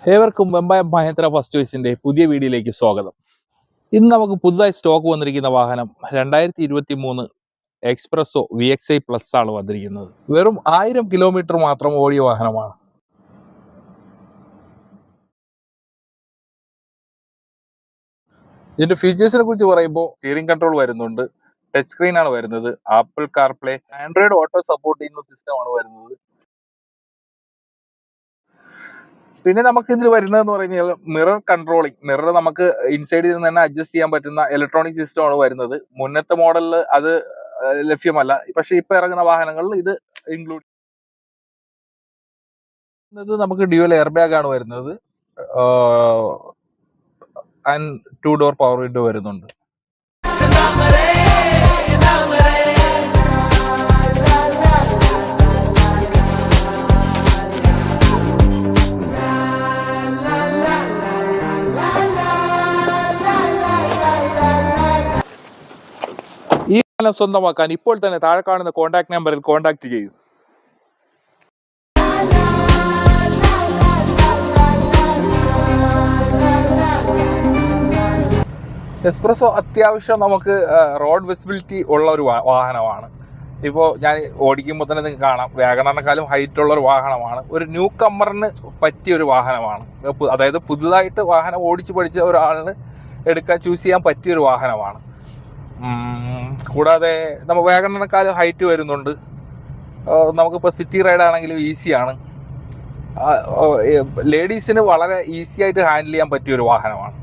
ഏവർക്കും വെമ്പായം മഹേന്ദ്ര ഫസ്റ്റ് ചോയ്സിന്റെ പുതിയ വീഡിയോയിലേക്ക് സ്വാഗതം. ഇന്ന് നമുക്ക് പുതുതായി സ്റ്റോക്ക് വന്നിരിക്കുന്ന വാഹനം 2023 എക്സ്പ്രസോ VXI പ്ലസ് ആണ് വന്നിരിക്കുന്നത്. വെറും 1000 കിലോമീറ്റർ മാത്രം ഓടിയ വാഹനമാണ്. ഇതിന്റെ ഫീച്ചേഴ്സിനെ കുറിച്ച് പറയുമ്പോൾ സ്റ്റിയറിംഗ് കൺട്രോൾ വരുന്നുണ്ട്, ടച്ച് സ്ക്രീൻ ആണ് വരുന്നത്, apple CarPlay, Android auto support ചെയ്യുന്ന സിസ്റ്റമാണ് വരുന്നത്. പിന്നെ നമുക്ക് ഇതിൽ വരുന്നതെന്ന് പറഞ്ഞാൽ മിറർ കൺട്രോളിംഗ്, മിറർ നമുക്ക് ഇൻസൈഡിൽ നിന്ന് തന്നെ അഡ്ജസ്റ്റ് ചെയ്യാൻ പറ്റുന്ന ഇലക്ട്രോണിക് സിസ്റ്റമാണ് വരുന്നത്. മുന്നത്തെ മോഡലിൽ അത് ലഭ്യമല്ല, പക്ഷെ ഇപ്പൊ ഇറങ്ങുന്ന വാഹനങ്ങളിൽ ഇത് ഇൻക്ലൂഡ് ചെയ്യുന്നത്. നമുക്ക് ഡ്യുവൽ എയർ ബാഗ് ആണ് വരുന്നത്, ആൻഡ് 2 ഡോർ പവർ വിൻഡോ വരുന്നുണ്ട്. ഈ വാഹനം സ്വന്തമാക്കാൻ ഇപ്പോൾ തന്നെ താഴെ കാണുന്ന കോൺടാക്ട് നമ്പറിൽ കോൺടാക്ട് ചെയ്യൂ. എക്സ്പ്രസോ അത്യാവശ്യം നമുക്ക് റോഡ് വിസിബിലിറ്റി ഉള്ള ഒരു വാഹനമാണ്. ഇപ്പോൾ ഞാൻ ഓടിക്കുമ്പോൾ തന്നെ നിങ്ങൾക്ക് കാണാം, വാഗണറിനെക്കാളും ഹൈറ്റ് ഉള്ള ഒരു വാഹനമാണ്. ഒരു ന്യൂ കമ്മറിന് പറ്റിയ ഒരു വാഹനമാണ്. അതായത് പുതുതായിട്ട് വാഹനം ഓടിച്ച് പഠിച്ച ഒരാളിന് ചൂസ് ചെയ്യാൻ പറ്റിയൊരു വാഹനമാണ്. കൂടാതെ നമ്മൾ വാഗണറിനെക്കാളും ഹൈറ്റ് വരുന്നുണ്ട്. നമുക്കിപ്പോൾ സിറ്റി റൈഡ് ആണെങ്കിലും ഈസിയാണ്. ലേഡീസിന് വളരെ ഈസി ആയിട്ട് ഹാൻഡിൽ ചെയ്യാൻ പറ്റിയ ഒരു വാഹനമാണ്.